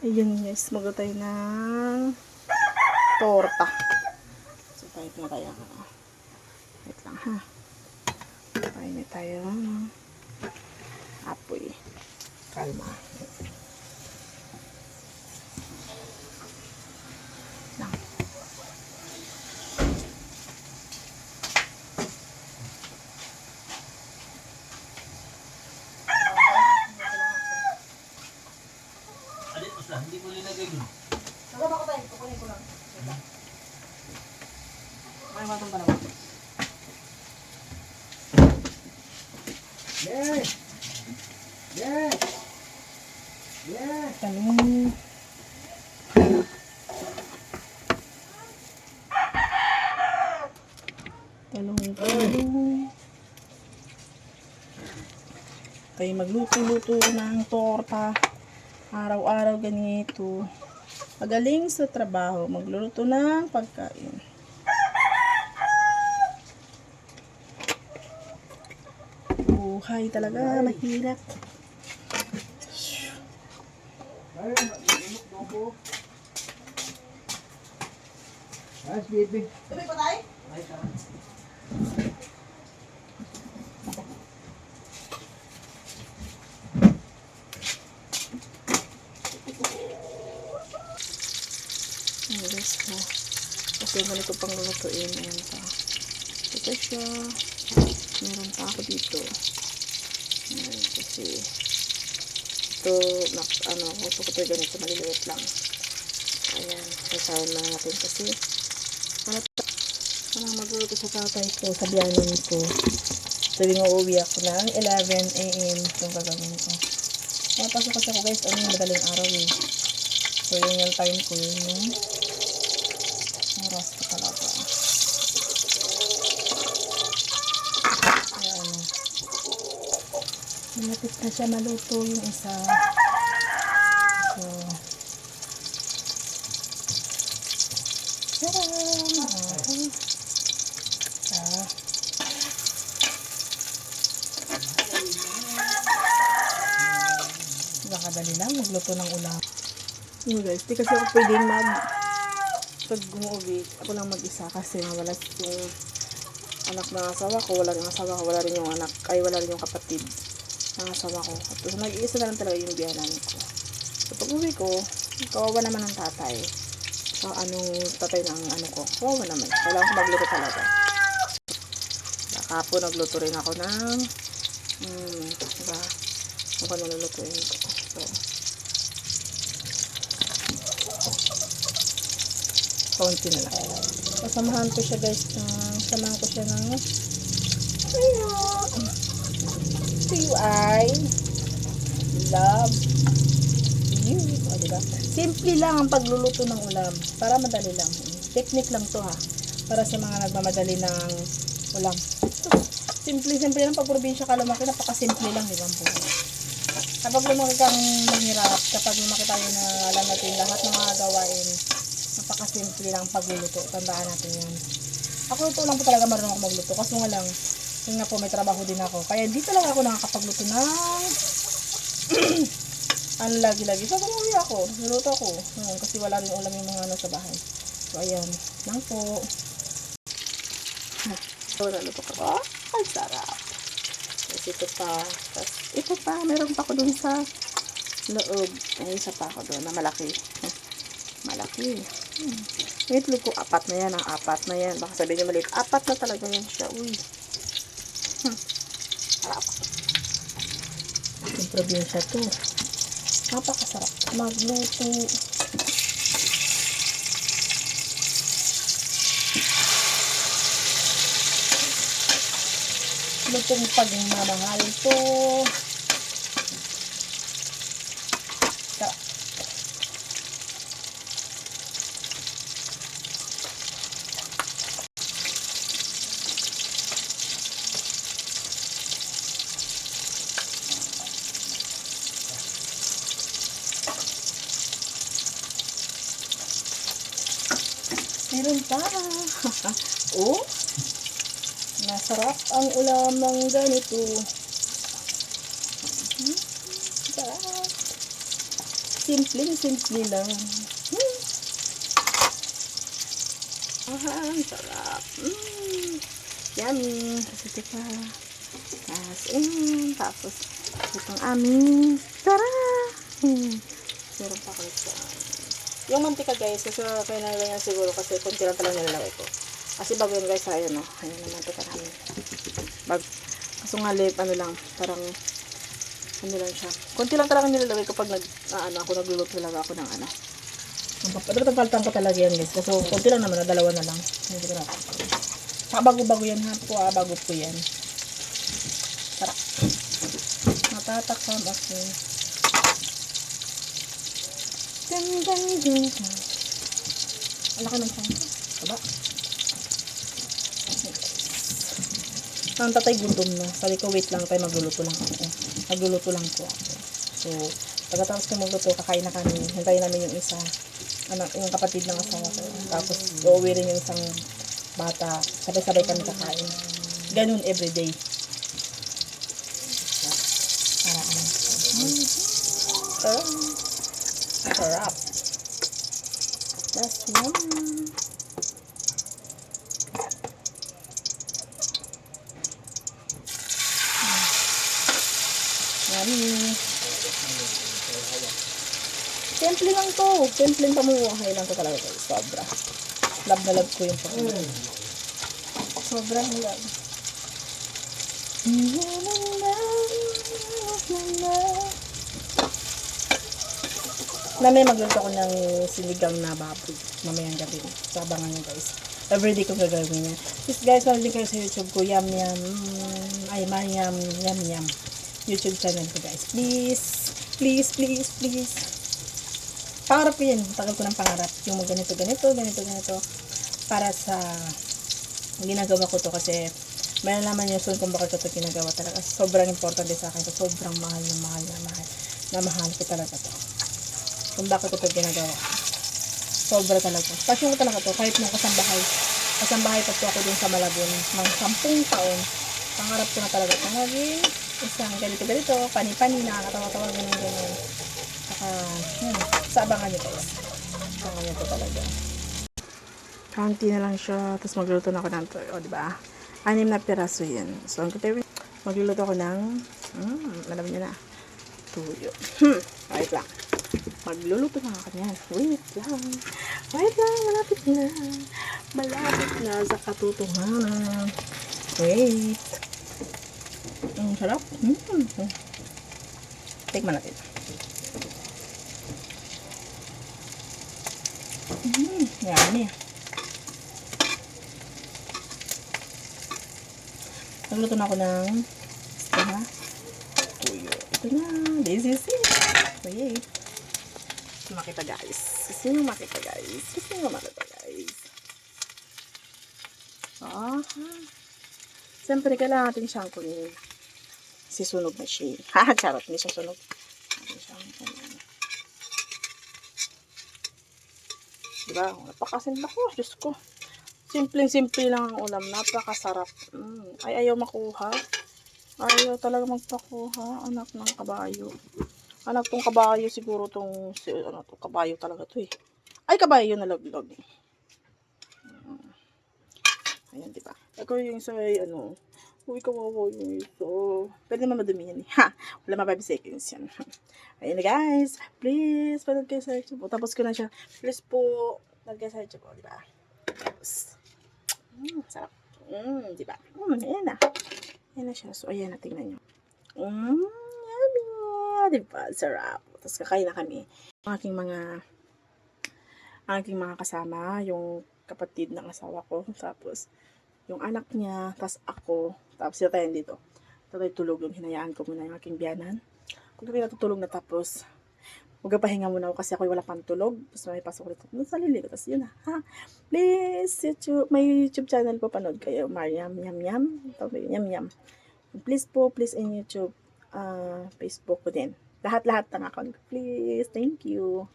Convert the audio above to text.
Ayun guys, magutay ng torta. So, tayo mo tayo. Wait lang ha. Tayo na tayo ng apoy. Kalma. Lang. Hindi ko linagay dun. Nagaba ko tayo. Kukunin ko lang. May matang pa naman. Yeah! Yeah! Yeah! Talong. Talong. Tayo magluto-luto ng torta. Araw-araw ganito. Magaling sa trabaho. Magluluto ng pagkain. Buhay talaga. Mahirap. Ay, mag-inok daw ko. Ayos, baby. Tuloy pa tayo? Ay, tara. Ayan guys po. Kasi ganito pang lulutuin. Ayan pa. Ito siya. Meron pa ako dito. Ayan, kasi ito, gusto ko ito ganito, maliliit lang. Ayan, kasayan na natin kasi parang magluluto sa tatay ko, sa biyanan ko. Tuwing uuwi ako ng 11 AM itong gagawin ko. Pasok kasi ako guys, madaling araw eh. So yun yung time ko, yun yung oras ko talaga. Ayan. Malapit na siya maluto yung isa. So, tadaan! Okay. Nakadali lang, magluto ng ulam. Yun guys, di kasi ako pwedeng pag umuwi, ako lang mag-isa kasi wala yung anak ng asawa ko, wala rin yung asawa ko, wala rin yung anak, wala rin yung kapatid ng asawa ko. So, nag-iisa na lang talaga yung biyanan ko. So, pag uwi ko, kawawa naman ng tatay. So, tatay ng ko, kawawa naman. Kailangan ko magluto talaga. Kahapon, nagluto rin ako ng diba? Ano ko nalulutuin ko. So, kaunti na lang. Kasamahan ko siya guys, samahan ko siya ng I love you. O, diba? Simple lang ang pagluluto ng ulam para madali lang. Technique lang to ha, para sa mga nagmamadali ng ulam. Simple lang. Pag probinsya ka lumaki, napakasimple lang, diba? Kapag lumaki kang mahirap, kapag lumaki tayo na alam natin lahat ng mga gawain, napakasimple lang pagluluto. Tandaan natin yan. Ako ito lang po talaga marunong ako magluto. Kasi nga lang, yun nga po, may trabaho din ako. Kaya hindi talaga ako nakakapagluto ng lagi-lagi. So, umuwi ako. Niluto ako. Kasi wala rin ulam yung mga sa bahay. So, ayan. Lang po. So, naluto ko. Oh, ang sarap. Tapos ito pa. Tapos ito pa. Meron pa ako dun sa loob. Ay, isa pa ako dun na malaki. Malaki. Itlog ko, apat na yan. Ang apat na yan. Baka sabihin nyo maliit. Apat na talaga yan siya. Uy. Sarap. Yung probinsya to. Napakasarap magluto. Lutong pagmamahal to. Sarap. Meron pa. Oh, masarap ang ulamang ganito. Sarap. Simple lang. Ang sarap. Yummy. Tapos ito pa. Tapos itong aming tara. Meron pa kayo sa yung mantika guys, kasi kaya nalagyan siguro kasi konti lang talaga nilalagay ko. Kasi bago yun guys, ayun no. Ayun ang mantika namin. Kaso nga ano lang, parang ano lang siya. Konti lang talaga nilalagay ko pag ako nagluluto talaga ako ng ano. Paltan ko talaga yan guys. Kasi konti lang naman, dalawa na lang. Hindi ko na. Saka bago-bago yan ha. Bago po yan. Tara. Matatakam ako. Dun. Ala ka ng sangka. Saba. Ang tatay gutom na. Sabi ko wait lang tayo, magluluto lang ako. Magluluto lang po ako. So, pagkatapos ko magluto, kakain na kami. Hintayin namin yung isa. Yung kapatid ng asawa ko. Tapos, uuwi rin yung isang bata. Sabay-sabay kami kakain. Ganun everyday. Sarap. That's yum. Yummy. Simple lang to. Simple pamuhay lang to talaga guys. Sobra. Love na love ko yung pamuhay. Sobrang love. Mamaya magluto ko ng sinigang na baboy. Mamayang gabi. Sabangan nyo guys. Everyday kong gagawin yan. Please guys, manood din kayo sa YouTube ko. Yum. YouTube channel ko guys. Please. Pangarap ko yan. Tagal ko ng pangarap. Yung ganito. Para sa ginagawa ko to kasi may nalaman nyo soon kung bakit ko ito ginagawa talaga. Sobrang importante sa akin. Sobrang mahal ko talaga to. Kung bakit ko ito ginagawa. Sobra talaga. Passion ko talaga to. Kahit nung kasambahay pa po ako dun sa Malabon ng 10 taon. Pangarap ko na talaga ito. Naging isang ganito. Pani-pani. Nakakatawa-tawa. Ganun. Saka, sa abangan nyo guys. Abangan nyo to talaga. Kaunti na lang siya. Tapos magluto na ako ng to. O, diba? 6 na piraso yan. So, magluluto ako ng alam nyo na. Tuyo. Wait lang. Magluluto na ako yan. Wait lang. Malapit na sa katutunganan. Wait. Sarap. Tikman natin. Yummy. Nagluto na ako ng tuyo. Ito na. This is it. Wait. Makita guys. Sino makita guys? Siyempre kailangan natin siyang kunin. Sisunog na siya. Charot. Hindi siya sunog. Diba? Napakasimple ko. Diyos ko. Simple lang ang ulam. Napakasarap. Ayaw makuha. Ayaw talaga magpakuha. Anak ng kabayo. Anak tong kabayo siguro tong kabayo talaga to eh. Ay, kabayo na laglag. Ayan, diba? Ako yung isa uy, kawawa yung ito. Pwede naman madumi yan eh. Wala 5 seconds yan. Ayan na guys. Please, panood kayo sa YouTube. Tapos ko na siya. Please po, panood kayo sa YouTube. Diba? Tapos, sarap. Diba? Ayan na. Ayan na siya. So, ayan na. Tingnan nyo. Yummy. Diba? Sarap. Tapos, kakain na kami. Aking mga kasama. Yung kapatid ng asawa ko. Tapos, yung anak niya. Tapos, ako. Tapos, sila tayo dito. Tatay tulog yung hinayaan ko muna yung aking biyanan. Kung kami natutulog na tapos, magpapahinga muna ako kasi ako wala pang tulog. Tapos may pasok ulit ako sa lilig. Tapos yun na. Please, may YouTube channel po, panood kayo. Mariam, yam. Please po, please in YouTube, Facebook ko din. Lahat ng account ko. Please, thank you.